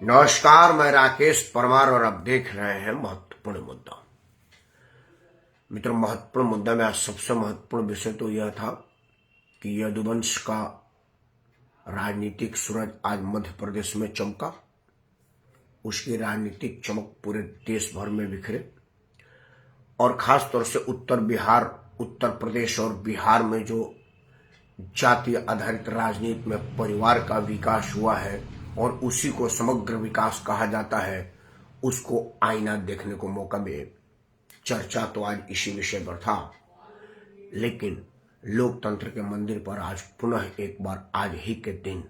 नमस्कार, मैं राकेश परमार और आप देख रहे हैं महत्वपूर्ण मुद्दा। मित्रों, महत्वपूर्ण मुद्दा में आज सबसे महत्वपूर्ण विषय तो यह था कि यदुवंश का राजनीतिक सूरज आज मध्य प्रदेश में चमका। उसकी राजनीतिक चमक पूरे देश भर में बिखरे और खास तौर से उत्तर प्रदेश और बिहार में जो जातीय आधारित राजनीति में परिवार का विकास हुआ है और उसी को समग्र विकास कहा जाता है, उसको आईना देखने को मौका मिले। चर्चा तो आज इसी विषय पर था, लेकिन लोकतंत्र के मंदिर पर आज पुनः एक बार आज ही के दिन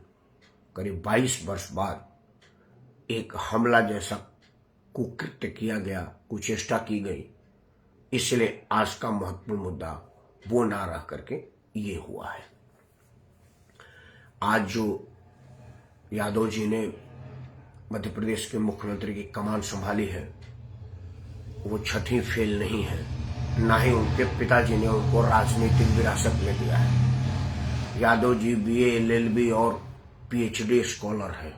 करीब 22 वर्ष बाद एक हमला जैसा कुकृत्य किया गया, कुचेष्टा की गई। इसलिए आज का महत्वपूर्ण मुद्दा वो ना रह करके ये हुआ है। आज जो यादव जी ने मध्य प्रदेश के मुख्यमंत्री की कमान संभाली है, वो छठी फेल नहीं है, ना ही उनके पिताजी ने उनको राजनीतिक विरासत में दिया है। यादव जी BA LLB और PhD स्कॉलर है,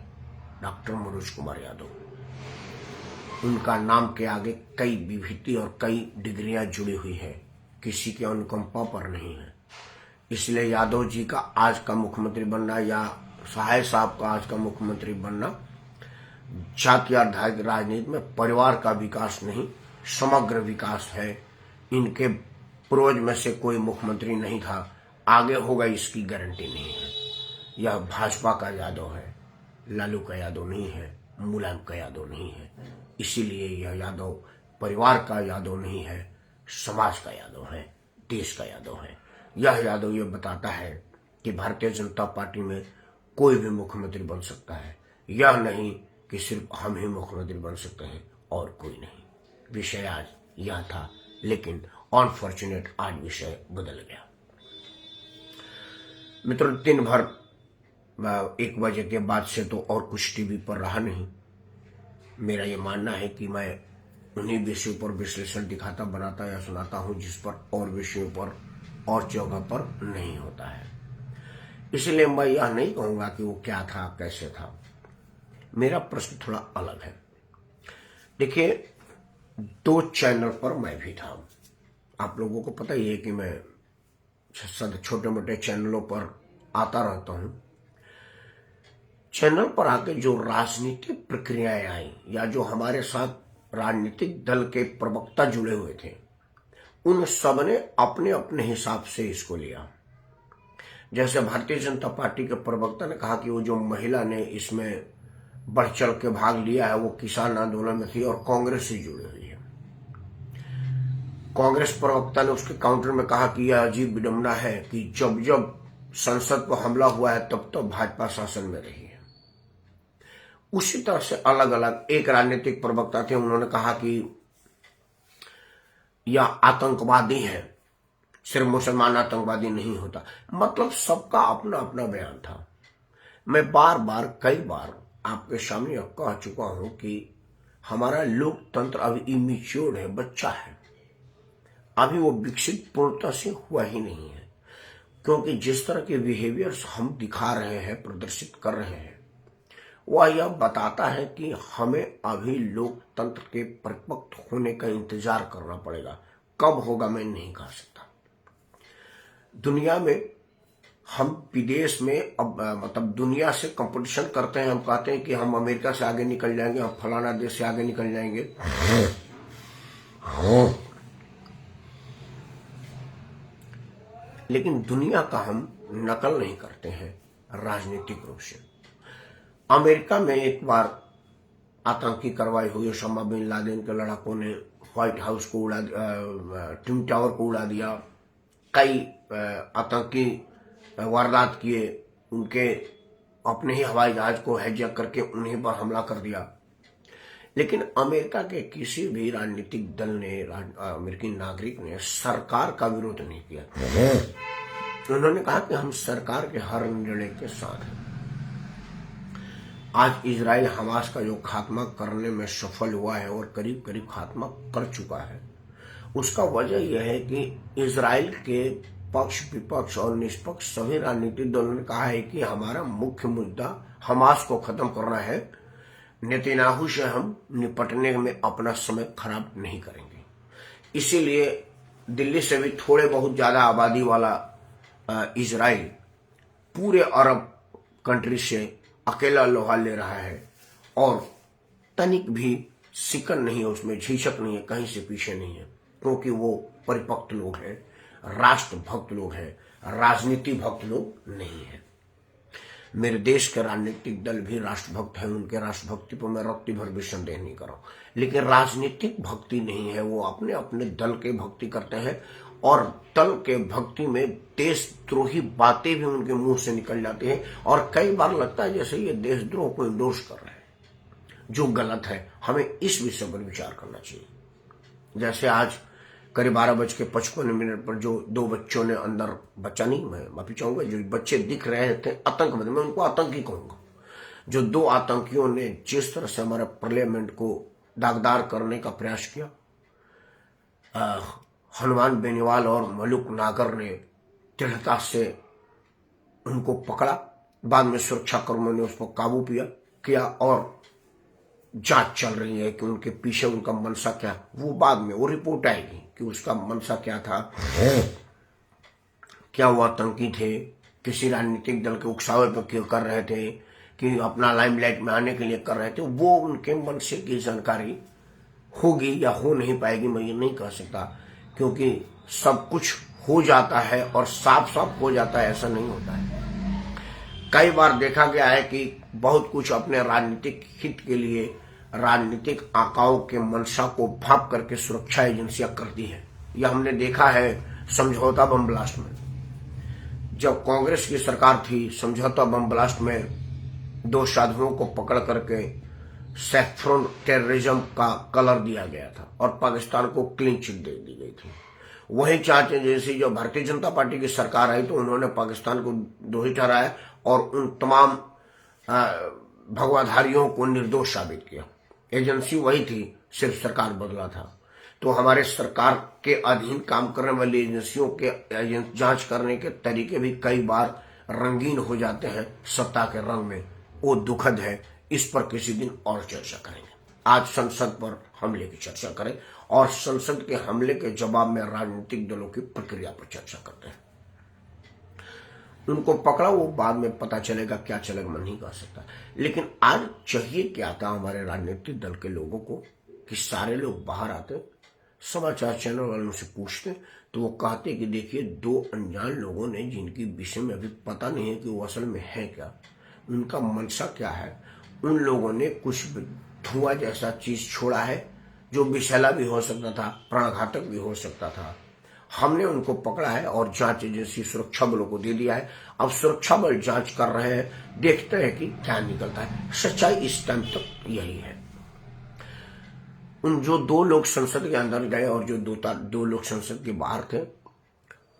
डॉक्टर मनोज कुमार यादव। उनका नाम के आगे कई विभूति और कई डिग्रियां जुड़ी हुई है, किसी के अनुकंपा पर नहीं है। इसलिए यादव जी का आज का मुख्यमंत्री बनना या सहाय साहब का आज का मुख्यमंत्री बनना जातीय आधारित राजनीति में परिवार का विकास नहीं, समग्र विकास है। इनके पूर्वज में से कोई मुख्यमंत्री नहीं था, आगे होगा इसकी गारंटी नहीं है। यह भाजपा का यादव है, लालू का यादव नहीं है, मुलायम का यादव नहीं है। इसीलिए यह यादव परिवार का यादव नहीं है, समाज का यादव है, देश का यादव है। यह यादव ये बताता है कि भारतीय जनता पार्टी में कोई भी मुख्यमंत्री बन सकता है, यह नहीं कि सिर्फ हम ही मुख्यमंत्री बन सकते हैं और कोई नहीं। विषय आज यह था, लेकिन अनफॉर्चुनेट आज विषय बदल गया। मित्रों, दिन भर 1 बजे के बाद से तो और कुछ टीवी पर रहा नहीं। मेरा ये मानना है कि मैं उन्हीं विषयों पर विश्लेषण दिखाता, बनाता या सुनाता हूं जिस पर और विषयों पर और जगह पर नहीं होता है। इसलिए मैं यह नहीं कहूंगा कि वो क्या था, कैसे था। मेरा प्रश्न थोड़ा अलग है। देखिए, 2 चैनल पर मैं भी था। आप लोगों को पता ही है कि मैं छोटे मोटे चैनलों पर आता रहता हूं। चैनल पर आके जो राजनीतिक प्रक्रियाएं आई या जो हमारे साथ राजनीतिक दल के प्रवक्ता जुड़े हुए थे, उन सब ने अपने अपने हिसाब से इसको लिया। जैसे भारतीय जनता पार्टी के प्रवक्ता ने कहा कि वो जो महिला ने इसमें बढ़ चढ़ के भाग लिया है वो किसान आंदोलन में थी और कांग्रेस से जुड़ी हुई है। कांग्रेस प्रवक्ता ने उसके काउंटर में कहा कि यह अजीब विडंबना है कि जब जब संसद पर हमला हुआ है तब तो भाजपा शासन में रही है। उसी तरह से अलग अलग एक राजनीतिक प्रवक्ता थे, उन्होंने कहा कि यह आतंकवादी है, सिर्फ मुसलमान आतंकवादी नहीं होता। मतलब सबका अपना अपना बयान था। मैं कई बार आपके सामने कह चुका हूं कि हमारा लोकतंत्र अभी इमेच्योर है, बच्चा है, अभी वो विकसित पूर्णता से हुआ ही नहीं है। क्योंकि जिस तरह के बिहेवियर्स हम दिखा रहे हैं, प्रदर्शित कर रहे हैं, वह यह बताता है कि हमें अभी लोकतंत्र के परिपक्व होने का इंतजार करना पड़ेगा। कब होगा मैं नहीं कह सकता। दुनिया में हम विदेश में मतलब दुनिया से कंपटीशन करते हैं। हम कहते हैं कि हम अमेरिका से आगे निकल जाएंगे, हम फलाना देश से आगे निकल जाएंगे। लेकिन दुनिया का हम नकल नहीं करते हैं राजनीतिक रूप से। अमेरिका में एक बार आतंकी कार्रवाई हुई, ओसामा बिन लादेन के लड़ाकों ने व्हाइट हाउस को उड़ा दिया, ट्विन टावर को उड़ा दिया, कई आतंकी वारदात किए, उनके अपने ही हवाई जहाज को हाईजैक करके उन्हीं पर हमला कर दिया। लेकिन अमेरिका के किसी भी राजनीतिक दल ने, अमेरिकी नागरिक ने सरकार का विरोध नहीं किया। उन्होंने कहा कि हम सरकार के हर निर्णय के साथ हैं। आज इजराइल हमास का जो खात्मा करने में सफल हुआ है और करीब करीब खात्मा कर चुका है, उसका वजह यह है कि इजराइल के पक्ष विपक्ष और निष्पक्ष सभी राजनीतिक दलों ने कहा है कि हमारा मुख्य मुद्दा हमास को खत्म करना है, नेतन्याहू से हम निपटने में अपना समय खराब नहीं करेंगे। इसीलिए दिल्ली से भी थोड़े बहुत ज्यादा आबादी वाला इजराइल पूरे अरब कंट्री से अकेला लोहा ले रहा है और तनिक भी सिकन नहीं है, उसमें झिझक नहीं है, कहीं से पीछे नहीं है, क्योंकि वो परिपक्व लोग हैं, राष्ट्र भक्त लोग हैं, राजनीति भक्त लोग नहीं है। मेरे देश के राजनीतिक दल भी राष्ट्रभक्त हैं, उनके राष्ट्रभक्ति पर मैं रत्ती भर भी संदेह नहीं कर रहा हूं, लेकिन राजनीतिक भक्ति नहीं है। वो अपने अपने दल के भक्ति करते हैं और दल के भक्ति में देशद्रोही बातें भी उनके मुंह से निकल जाती हैं और कई बार लगता है जैसे ये देशद्रोह को इंडोर्स कर रहे हैं, जो गलत है। हमें इस विषय पर विचार करना चाहिए। जैसे आज करीब 12:55 पर जो 2 बच्चों ने अंदर, बच्चा नहीं मैं माफी चाहूंगा, जो बच्चे दिख रहे थे आतंकवादी, मैं उनको आतंकी कहूंगा, जो 2 आतंकियों ने जिस तरह से हमारे पार्लियामेंट को दागदार करने का प्रयास किया, हनुमान बेनीवाल और मलुक नागर ने दृढ़ता से उनको पकड़ा, बाद में सुरक्षाकर्मियों ने उस पर काबू किया और जांच चल रही है कि उनके पीछे उनका मनसा क्या, वो बाद में वो रिपोर्ट आएगी कि उसका मनसा क्या था, क्या वो आतंकी थे, किसी राजनीतिक दल के उकसावे पर क्यों कर रहे थे, कि अपना लाइमलाइट में आने के लिए कर रहे थे। वो उनके मनसे की जानकारी होगी या हो नहीं पाएगी मैं ये नहीं कह सकता, क्योंकि सब कुछ हो जाता है और साफ साफ हो जाता है ऐसा नहीं होता है। कई बार देखा गया है कि बहुत कुछ अपने राजनीतिक हित के लिए राजनीतिक आकाओं के मंशा को भाप करके सुरक्षा एजेंसियां करती है। यह हमने देखा है समझौता बम ब्लास्ट में। जब कांग्रेस की सरकार थी, समझौता बम ब्लास्ट में 2 साधुओं को पकड़ करके सैफ्रॉन टेररिज्म का कलर दिया गया था और पाकिस्तान को क्लीन चिट दे दी गई थी। वही जांच एजेंसी जो भारतीय जनता पार्टी की सरकार आई तो उन्होंने पाकिस्तान को दोषी ठहराया और उन तमाम भगवाधारियों को निर्दोष साबित किया। एजेंसी वही थी, सिर्फ सरकार बदला था। तो हमारे सरकार के अधीन काम करने वाली एजेंसियों के जांच करने के तरीके भी कई बार रंगीन हो जाते हैं सत्ता के रंग में। वो दुखद है। इस पर किसी दिन और चर्चा करेंगे। आज संसद पर हमले की चर्चा करें और संसद के हमले के जवाब में राजनीतिक दलों की प्रक्रिया पर चर्चा करते हैं। उनको पकड़ा, वो बाद में पता चलेगा, क्या चलेगा मैं नहीं कह सकता। लेकिन आज चाहिए क्या था हमारे राजनीतिक दल के लोगों को कि सारे लोग बाहर आते, समाचार चैनल वालों से पूछते तो वो कहते कि देखिए 2 अनजान लोगों ने जिनकी विषय में अभी पता नहीं है कि वो असल में है क्या, उनका मंशा क्या है, उन लोगों ने कुछ धुआं जैसा चीज छोड़ा है जो विषैला भी हो सकता था, प्राणघातक भी हो सकता था। हमने उनको पकड़ा है और जांच एजेंसी सुरक्षा बलों को दे दिया है। अब सुरक्षा बल जांच कर रहे हैं, देखते हैं कि क्या निकलता है। सच्चाई इस टाइम तक यही है। उन जो 2 लोग संसद के अंदर गए और जो 2 लोग संसद के बाहर थे,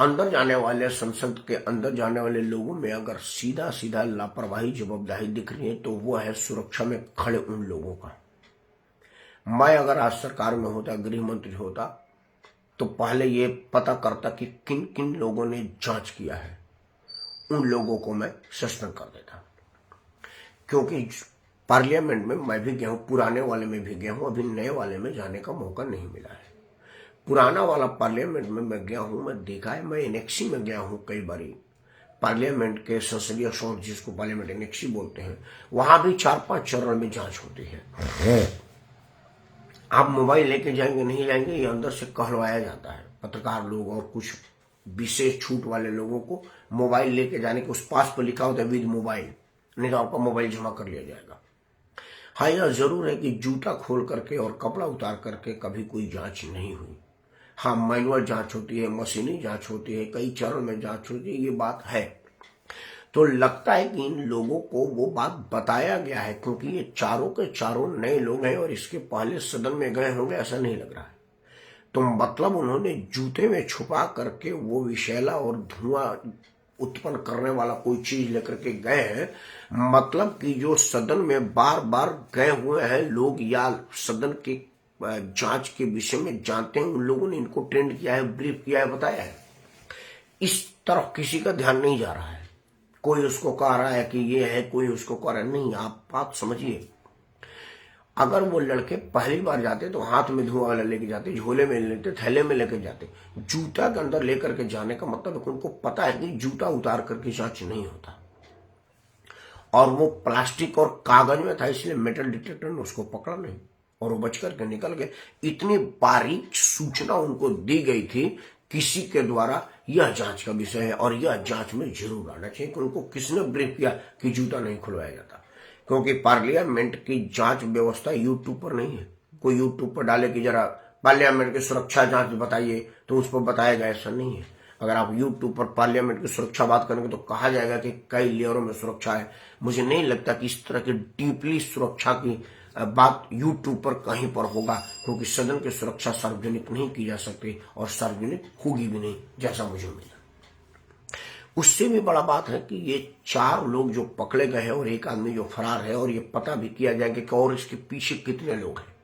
अंदर जाने वाले, संसद के अंदर जाने वाले लोगों में अगर सीधा सीधा लापरवाही जवाबदारी दिख रही है तो वो है सुरक्षा में खड़े उन लोगों का। मैं अगर आज सरकार में होता, गृह मंत्री होता, तो पहले ये पता करता कि किन किन लोगों ने जांच किया है, उन लोगों को मैं सस्पेंड कर देता। क्योंकि पार्लियामेंट में मैं भी गया हूं, पुराने वाले में भी गया हूं, अभी नए वाले में जाने का मौका नहीं मिला है। पुराना वाला पार्लियामेंट में मैं गया हूं, मैं देखा है, मैं एनेक्सी में गया हूं कई बारी। पार्लियामेंट के संसदीय सौध, जिसको पार्लियामेंट एनेक्सी बोलते हैं, वहां भी 4-5 चरण में जांच होती है। आप मोबाइल लेके जाएंगे नहीं जाएंगे, ये अंदर से कहलवाया जाता है। पत्रकार लोग और कुछ विशेष छूट वाले लोगों को मोबाइल लेके जाने के, उस पास पर लिखा होता है विद मोबाइल, नहीं तो आपका मोबाइल जमा कर लिया जाएगा। हाँ, यह जरूर है कि जूता खोल करके और कपड़ा उतार करके कभी कोई जांच नहीं हुई। हाँ, मैनुअल जांच होती है, मशीनी जांच होती है, कई चरण में जांच होती है, ये बात है। तो लगता है कि इन लोगों को वो बात बताया गया है, क्योंकि ये चारों के चारों नए लोग हैं और इसके पहले सदन में गए होंगे ऐसा नहीं लग रहा है। तो मतलब उन्होंने जूते में छुपा करके वो विषैला और धुआं उत्पन्न करने वाला कोई चीज लेकर के गए हैं। मतलब कि जो सदन में बार बार गए हुए हैं लोग या सदन के जांच के विषय में जानते हैं, उन लोगों ने इनको ट्रेंड किया है, ब्रीफ किया है, बताया है। इस तरफ किसी का ध्यान नहीं जा रहा है। कोई उसको कह रहा है कि ये है, कोई उसको कह रहा है, नहीं। आप बात समझिए, अगर वो लड़के पहली बार जाते तो हाथ में धुआं वाला लेके जाते, झोले में लेते, थैले में लेके जाते। जूता के अंदर लेकर के जाने का मतलब है कि उनको पता है कि जूता उतार करके जांच नहीं होता, और वो प्लास्टिक और कागज में था, इसलिए मेटल डिटेक्टर ने उसको पकड़ा नहीं और वो बच करके निकल गए। इतनी बारीक सूचना उनको दी गई थी किसी के द्वारा, यह जांच का विषय है और यह जांच में जरूर आना चाहिए कि उनको किसने ब्रीफ किया कि जूता नहीं खुलवाया जाता। क्योंकि पार्लियामेंट की जांच व्यवस्था यूट्यूब पर नहीं है। कोई यूट्यूब पर डाले कि जरा पार्लियामेंट की सुरक्षा जांच बताइए तो उस पर बताएगा, ऐसा नहीं है। अगर आप यूट्यूब पर पार्लियामेंट की सुरक्षा बात करेंगे तो कहा जाएगा कि कई लेयरों में सुरक्षा है। मुझे नहीं लगता कि इस तरह की डीपली सुरक्षा की बात यूट्यूब पर कहीं पर होगा, क्योंकि सदन की सुरक्षा सार्वजनिक नहीं की जा सकती और सार्वजनिक होगी भी नहीं, जैसा मुझे मिला। उससे भी बड़ा बात है कि ये 4 लोग जो पकड़े गए हैं और एक आदमी जो फरार है, और ये पता भी किया जाएगा कि और इसके पीछे कितने लोग हैं।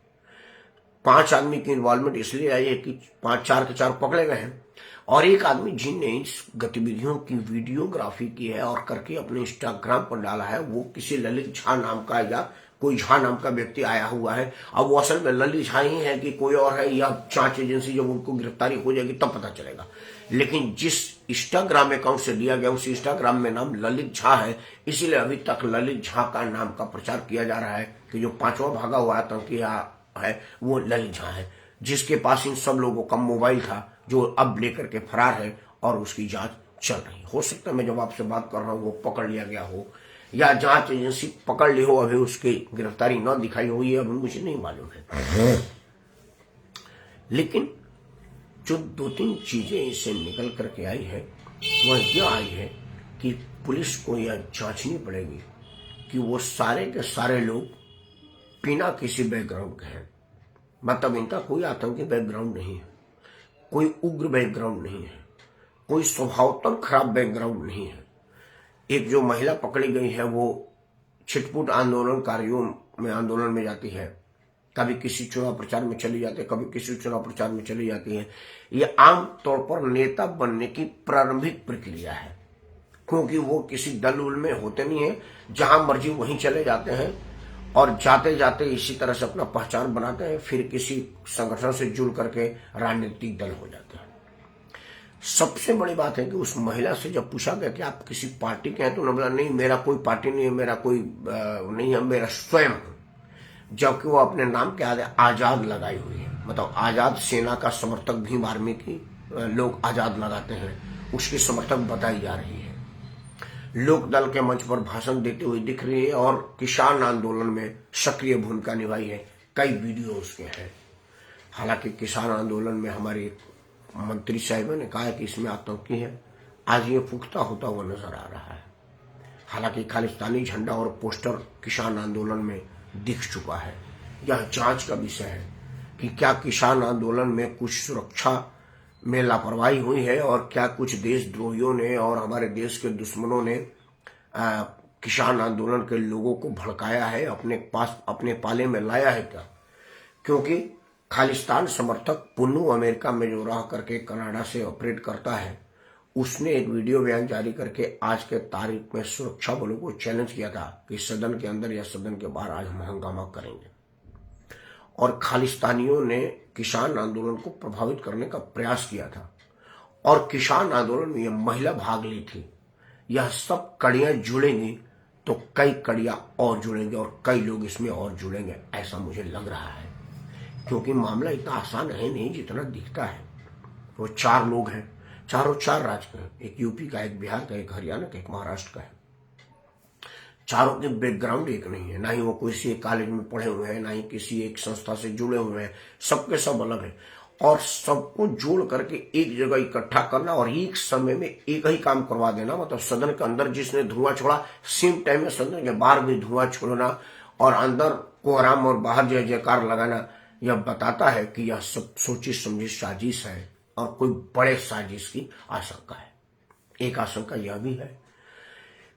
5 आदमी की इन्वॉल्वमेंट इसलिए आई है कि 4 के 4 पकड़े गए हैं, और एक आदमी जिनने इस गतिविधियों की वीडियोग्राफी की है और करके अपने इंस्टाग्राम पर डाला है, वो किसी ललित झा नाम का या कोई झा नाम का व्यक्ति आया हुआ है। अब वो असल में ललित झा ही है कि कोई और है, या जांच एजेंसी जब उनको गिरफ्तारी हो जाएगी तब पता चलेगा। लेकिन जिस इंस्टाग्राम अकाउंट से दिया गया उस इंस्टाग्राम में नाम ललित झा है, इसीलिए अभी तक ललित झा का नाम का प्रचार किया जा रहा है कि जो 5वां भागा हुआ आतंकी है वो ललित झा है, जिसके पास इन सब लोगों का मोबाइल था, जो अब लेकर के फरार है और उसकी जांच चल रही। हो सकता है मैं जब आपसे बात कर रहा हूं वो पकड़ लिया गया हो, या जांच एजेंसी पकड़ ली हो, अभी उसकी गिरफ्तारी न दिखाई हो, ये अभी मुझे नहीं मालूम है। लेकिन जो 2-3 चीजें इससे निकल करके आई है वह यह आई है कि पुलिस को यह जांचनी पड़ेगी कि वो सारे के सारे लोग बिना किसी बैकग्राउंड के हैं। मतलब इनका कोई आतंकी बैकग्राउंड नहीं है, कोई उग्र बैकग्राउंड नहीं है, कोई स्वभावतः खराब बैकग्राउंड नहीं है। एक जो महिला पकड़ी गई है वो छिटपुट आंदोलनकारियों में आंदोलन में जाती है, कभी किसी चुनाव प्रचार में चली जाती है, कभी किसी चुनाव प्रचार में चली जाती है। ये आम तौर पर नेता बनने की प्रारंभिक प्रक्रिया है, क्योंकि वो किसी दल उल में होते नहीं है, जहां मर्जी वहीं चले जाते हैं और जाते जाते इसी तरह से अपना पहचान बनाते हैं, फिर किसी संगठन से जुड़ करके राजनीतिक दल हो जाते हैं। सबसे बड़ी बात है कि उस महिला से जब पूछा गया कि आप किसी पार्टी के हैं तो उन्होंने बोला नहीं, मेरा कोई पार्टी नहीं है, मेरा कोई नहीं है, मेरा स्वयं हूं। जबकि वो अपने नाम के आगे आजाद लगाई हुई है। मतलब आजाद सेना का समर्थक भीम आर्मी की लोग आजाद लगाते हैं, उसकी समर्थक बताई जा रही है। लोक दल के मंच पर भाषण देते हुए दिख रही है और किसान आंदोलन में सक्रिय भूमिका निभाई है। कई वीडियो उसके हैं। हालांकि किसान आंदोलन में हमारी मंत्री साहिबा ने कहा है कि इसमें आतंकी है, आज ये पुख्ता होता हुआ नजर आ रहा है। हालांकि खालिस्तानी झंडा और पोस्टर किसान आंदोलन में दिख चुका है। यह जांच का विषय है कि क्या किसान आंदोलन में कुछ सुरक्षा में लापरवाही हुई है और क्या कुछ देशद्रोहियों ने और हमारे देश के दुश्मनों ने किसान आंदोलन के लोगों को भड़काया है, अपने पास अपने पाले में लाया है क्या? क्योंकि खालिस्तान समर्थक पुन्नू अमेरिका में जो रह करके कनाडा से ऑपरेट करता है, उसने एक वीडियो बयान जारी करके आज के तारीख में सुरक्षा बलों को चैलेंज किया था कि सदन के अंदर या सदन के बाहर आज हम हंगामा करेंगे। और खालिस्तानियों ने किसान आंदोलन को प्रभावित करने का प्रयास किया था और किसान आंदोलन में यह महिला भाग ली थी। यह सब कड़ियां जुड़ेंगी तो कई कड़ियां और जुड़ेंगे और कई लोग इसमें और जुड़ेंगे, ऐसा मुझे लग रहा है। क्योंकि मामला इतना आसान है नहीं जितना दिखता है। वो 4 लोग हैं, चारों 4 राज्य के हैं, एक यूपी का, एक बिहार का, एक हरियाणा का, एक महाराष्ट्र का है। चारों के बैकग्राउंड एक नहीं है, ना ही वो किसी एक कॉलेज में पढ़े हुए हैं, ना ही किसी एक संस्था से जुड़े हुए हैं, सबके सब अलग है। और सबको जोड़ करके एक जगह इकट्ठा करना और एक समय में एक ही काम करवा देना, मतलब सदन के अंदर जिसने धुआं छोड़ा सेम टाइम में सदन के बाहर भी धुआं छोड़ना और अंदर कोहराम और बाहर जय जयकार लगाना, यह बताता है कि यह सब सोची समझी साजिश है और कोई बड़े साजिश की आशंका है। एक आशंका यह भी है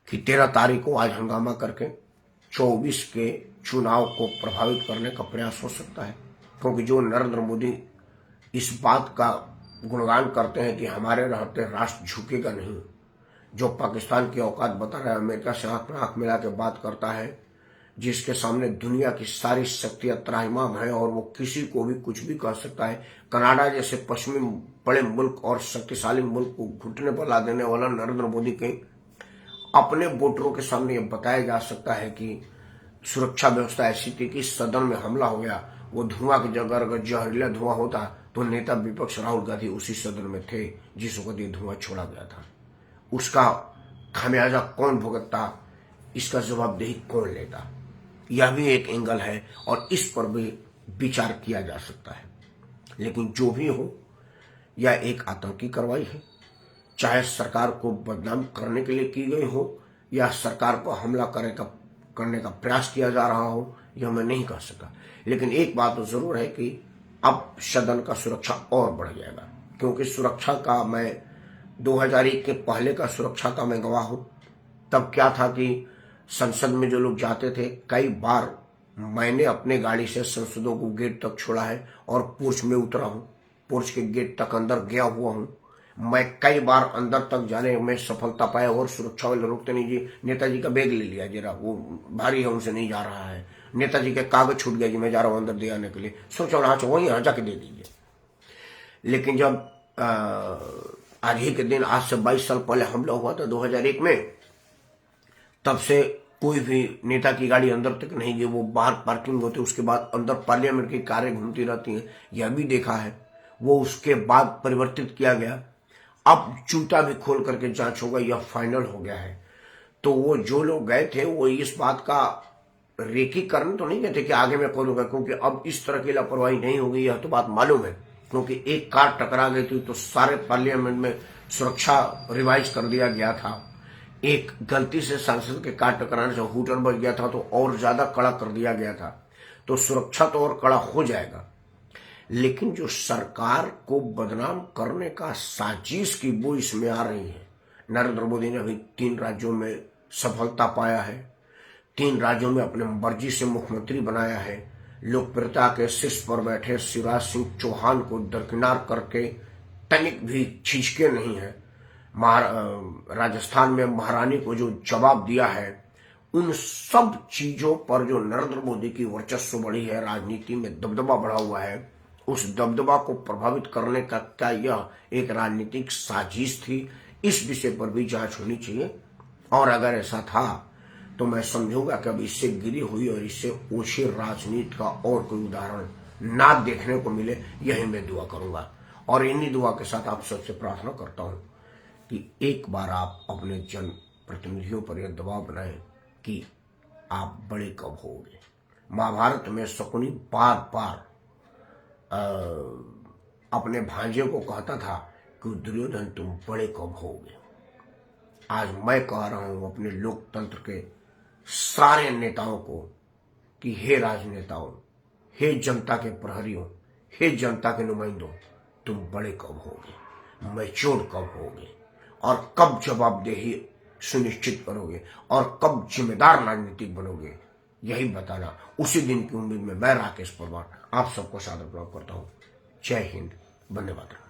कि 13 तारीख को आज हंगामा करके 24 के चुनाव को प्रभावित करने का प्रयास हो सकता है। क्योंकि जो नरेंद्र मोदी इस बात का गुणगान करते हैं कि हमारे रहते राष्ट्र झुकेगा नहीं, जो पाकिस्तान की औकात बता रहा है, अमेरिका से आंख में आंख मिला के बात करता है जिसके सामने दुनिया की सारी शक्तियां त्राहिमाम है और वो किसी को भी कुछ भी कह सकता है। कनाडा जैसे पश्चिमी बड़े मुल्क और शक्तिशाली मुल्क को घुटने पर ला देने वाला नरेंद्र मोदी के अपने वोटरों के सामने ये बताया जा सकता है कि सुरक्षा व्यवस्था ऐसी थी कि सदन में हमला हो गया, वो धुआं की जगह अगर जहरीला धुआं होता तो नेता विपक्ष राहुल गांधी उसी सदन में थे जिस वक्त ये धुआं छोड़ा गया था। उसका खामियाजा कौन भुगतता, इसका जवाबदेही कौन लेता, यह भी एक एंगल है और इस पर भी विचार किया जा सकता है। लेकिन जो भी हो, यह एक आतंकी कार्रवाई है, चाहे सरकार को बदनाम करने के लिए की गई हो या सरकार पर हमला करने का प्रयास किया जा रहा हो, यह मैं नहीं कह सकता। लेकिन एक बात तो जरूर है कि अब सदन का सुरक्षा और बढ़ जाएगा, क्योंकि सुरक्षा का मैं 2001 के पहले का सुरक्षा का मैं गवाह हूं। तब क्या था कि संसद में जो लोग जाते थे, कई बार मैंने अपने गाड़ी से संसदों को गेट तक छोड़ा है और पोर्च में उतरा हूं, पोर्च के गेट तक अंदर गया हुआ हूं। मैं कई बार अंदर तक जाने में सफलता पाया और सुरक्षा वाले रोकते नहीं, जी नेताजी का बैग ले लिया, जरा वो भारी है उनसे नहीं जा रहा है, नेताजी के कागज छूट गया जी मैं जा रहा हूं अंदर दे आने के लिए, सोचो हाँ वही यहाँ जाके दे दीजिए। लेकिन जब आज ही के दिन, आज से 22 साल पहले हमला हुआ था 2001 में, तब से कोई भी नेता की गाड़ी अंदर तक नहीं गई, वो बाहर पार्किंग होती, उसके बाद अंदर पार्लियामेंट की कारें घूमती रहती हैं, यह भी देखा है। वो उसके बाद परिवर्तित किया गया, अब जूता भी खोल करके जांच होगा, यह फाइनल हो गया है। तो वो जो लोग गए थे वो इस बात का रेकीकरण तो नहीं कहते कि आगे मैं करूंगा, क्योंकि अब इस तरह की लापरवाही नहीं होगी, यह तो बात मालूम है। क्योंकि एक कार टकरा गई थी तो सारे पार्लियामेंट में सुरक्षा रिवाइज कर दिया गया था। एक गलती से सांसद के कार टकराने से हूटर बच गया था तो और ज्यादा कड़ा कर दिया गया था। तो सुरक्षा तो और कड़ा हो जाएगा, लेकिन जो सरकार को बदनाम करने का साजिश की वो इसमें आ रही है। नरेंद्र मोदी ने अभी 3 राज्यों में सफलता पाया है, 3 राज्यों में अपने मर्जी से मुख्यमंत्री बनाया है। लोकप्रियता के शीर्ष पर बैठे शिवराज सिंह चौहान को दरकिनार करके तनिक भी झिझके नहीं है। राजस्थान में महारानी को जो जवाब दिया है, उन सब चीजों पर जो नरेंद्र मोदी की वर्चस्व बढ़ी है, राजनीति में दबदबा बढ़ा हुआ है, उस दबदबा को प्रभावित करने का क्या यह एक राजनीतिक साजिश थी, इस विषय पर भी जांच होनी चाहिए। और अगर ऐसा था तो मैं समझूंगा कि अब इससे गिरी हुई और इससे ओछी राजनीति का और कोई उदाहरण ना देखने को मिले, यही मैं दुआ करूंगा। और इन्हीं दुआ के साथ आप सबसे प्रार्थना करता हूं कि एक बार आप अपने जन प्रतिनिधियों पर यह दबाव बनाएं कि आप बड़े कब होंगे। महाभारत में शकुनी बार बार अपने भांजे को कहता था कि दुर्योधन तुम बड़े कब होगे। आज मैं कह रहा हूं अपने लोकतंत्र के सारे नेताओं को कि हे राजनेताओं, हे जनता के प्रहरियों, हे जनता के नुमाइंदों, तुम बड़े कब होगे, मैच्योर कब होगे और कब जवाबदेही सुनिश्चित करोगे और कब जिम्मेदार राजनीतिक बनोगे, यही बताना। उसी दिन की उम्मीद में मैं राकेश परमार आप सबको सादर प्रणाम करता हूं। जय हिंद, वंदे मातरम।